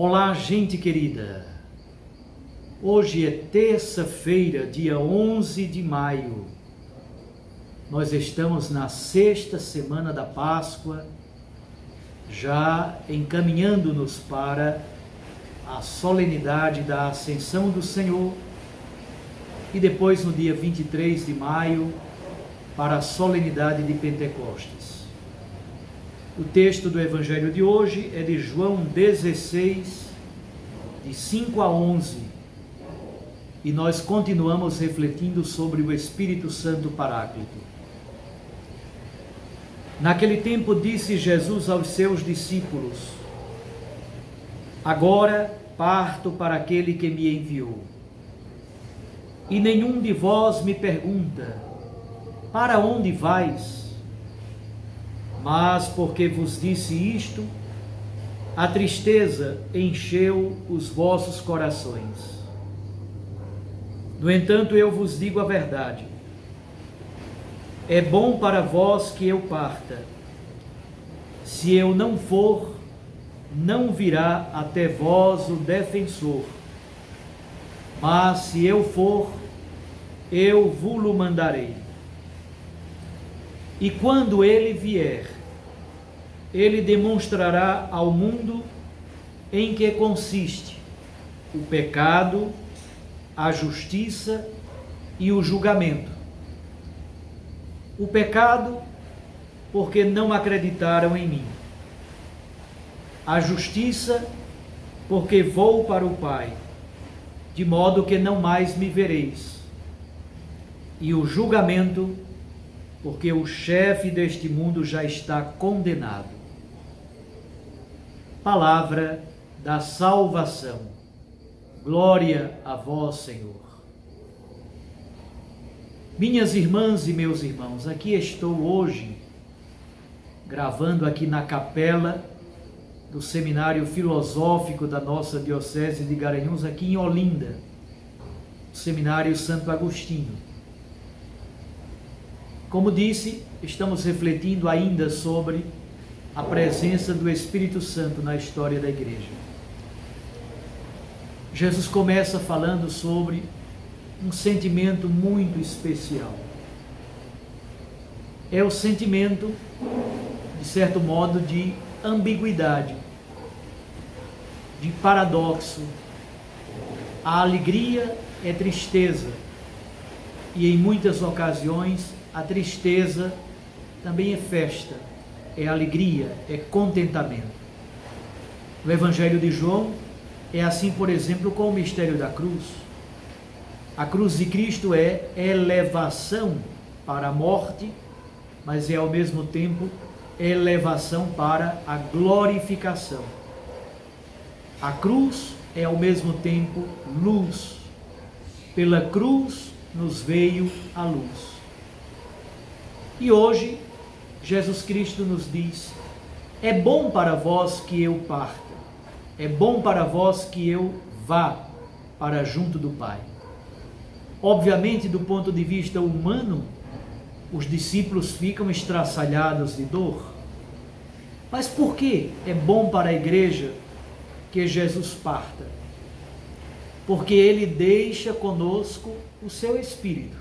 Olá, gente querida. Hoje é terça-feira, dia 11 de maio. Nós estamos na sexta semana da Páscoa, já encaminhando-nos para a solenidade da Ascensão do Senhor e depois no dia 23 de maio para a solenidade de Pentecostes. O texto do Evangelho de hoje é de João 16, de 5 a 11, e nós continuamos refletindo sobre o Espírito Santo Paráclito. Naquele tempo disse Jesus aos seus discípulos: Agora parto para aquele que me enviou. E nenhum de vós me pergunta: Para onde vais? Mas porque vos disse isto, a tristeza encheu os vossos corações. No entanto, eu vos digo a verdade. É bom para vós que eu parta. Se eu não for, não virá até vós o defensor. Mas se eu for, eu vos-lo mandarei. E quando ele vier, ele demonstrará ao mundo em que consiste o pecado, a justiça e o julgamento. O pecado, porque não acreditaram em mim. A justiça, porque vou para o Pai, de modo que não mais me vereis. E o julgamento, porque o chefe deste mundo já está condenado. Palavra da salvação. Glória a vós, Senhor. Minhas irmãs e meus irmãos, aqui estou hoje, gravando aqui na capela do Seminário Filosófico da nossa Diocese de Garanhuns, aqui em Olinda, o Seminário Santo Agostinho. Como disse, estamos refletindo ainda sobre a presença do Espírito Santo na história da Igreja. Jesus começa falando sobre um sentimento muito especial. É o sentimento, de certo modo, de ambiguidade, de paradoxo. A alegria é tristeza e, em muitas ocasiões, a tristeza também é festa, é alegria, é contentamento. No Evangelho de João é assim, por exemplo, com o mistério da cruz. A cruz de Cristo é elevação para a morte, mas é ao mesmo tempo elevação para a glorificação. A cruz é ao mesmo tempo luz. Pela cruz nos veio a luz. E hoje, Jesus Cristo nos diz: é bom para vós que eu parta, é bom para vós que eu vá para junto do Pai. Obviamente, do ponto de vista humano, os discípulos ficam estraçalhados de dor. Mas por que é bom para a igreja que Jesus parta? Porque ele deixa conosco o seu Espírito,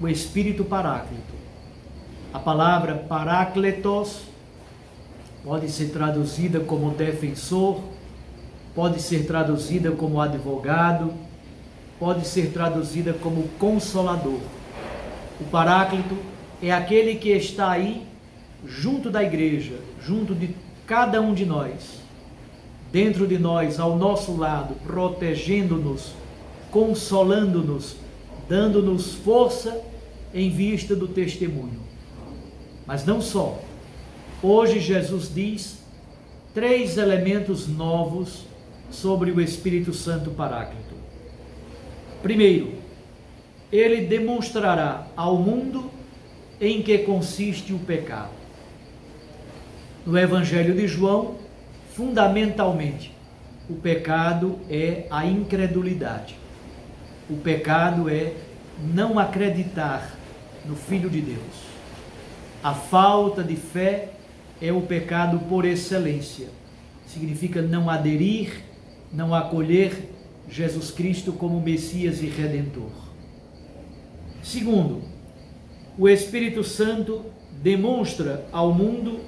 o Espírito Paráclito. A palavra parácletos pode ser traduzida como defensor, pode ser traduzida como advogado, pode ser traduzida como consolador. O Paráclito é aquele que está aí junto da igreja, junto de cada um de nós, dentro de nós, ao nosso lado, protegendo-nos, consolando-nos, dando-nos força em vista do testemunho. Mas não só. Hoje Jesus diz 3 elementos novos sobre o Espírito Santo Paráclito. Primeiro, ele demonstrará ao mundo em que consiste o pecado. No Evangelho de João, fundamentalmente, o pecado é a incredulidade. O pecado é não acreditar no Filho de Deus. A falta de fé é o pecado por excelência. significa não aderir, não acolher Jesus Cristo como Messias e Redentor. Segundo, o Espírito Santo demonstra ao mundo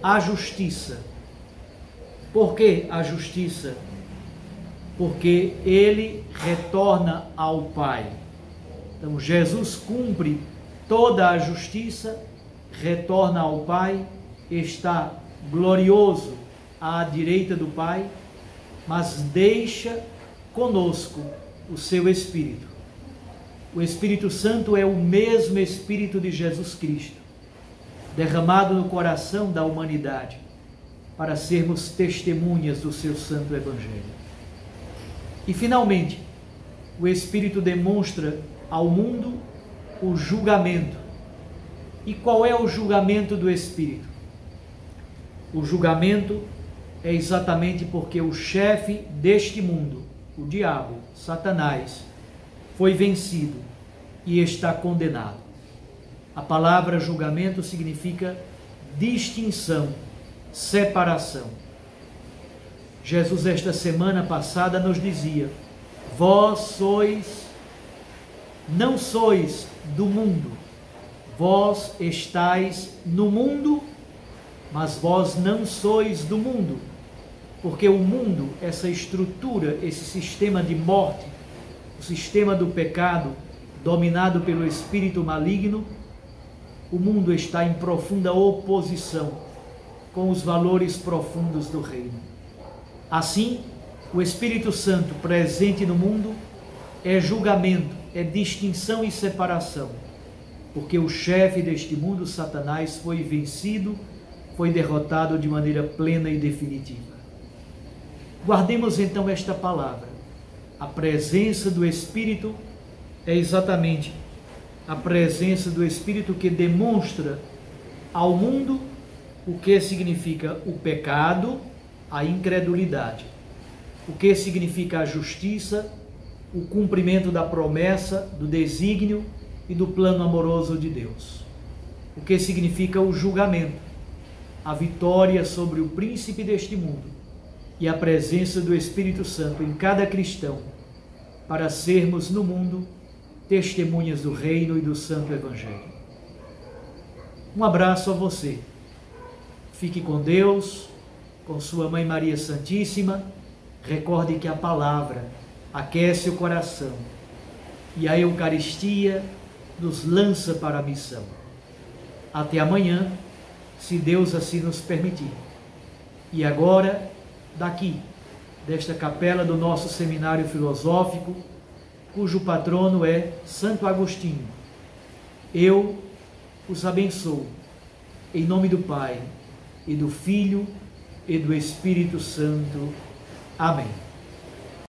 a justiça. Por que a justiça? Porque ele retorna ao Pai. Então, Jesus cumpre toda a justiça, retorna ao Pai, está glorioso à direita do Pai, mas deixa conosco o seu Espírito. O Espírito Santo é o mesmo Espírito de Jesus Cristo, derramado no coração da humanidade, para sermos testemunhas do seu santo Evangelho. E, finalmente, o Espírito demonstra ao mundo o julgamento. E qual é o julgamento do Espírito? O julgamento é exatamente porque o chefe deste mundo, o diabo, Satanás, foi vencido e está condenado. A palavra julgamento significa distinção, separação. Jesus, esta semana passada, nos dizia: vós não sois do mundo, vós estáis no mundo, mas vós não sois do mundo, porque o mundo, essa estrutura, esse sistema de morte, o sistema do pecado, dominado pelo espírito maligno, o mundo está em profunda oposição com os valores profundos do reino. Assim, o Espírito Santo presente no mundo é julgamento, é distinção e separação, porque o chefe deste mundo, Satanás, foi vencido, foi derrotado de maneira plena e definitiva. Guardemos então esta palavra. A presença do Espírito é exatamente a presença do Espírito que demonstra ao mundo o que significa o pecado, a incredulidade, o que significa a justiça, o cumprimento da promessa, do desígnio e do plano amoroso de Deus, o que significa o julgamento, a vitória sobre o príncipe deste mundo e a presença do Espírito Santo em cada cristão, para sermos no mundo testemunhas do reino e do santo Evangelho. Um abraço a você. Fique com Deus, com sua Mãe Maria Santíssima. Recorde que a palavra aquece o coração e a Eucaristia nos lança para a missão. Até amanhã, se Deus assim nos permitir. E agora, daqui, desta capela do nosso seminário filosófico, cujo patrono é Santo Agostinho, eu os abençoo, em nome do Pai, e do Filho, e do Espírito Santo. Amém.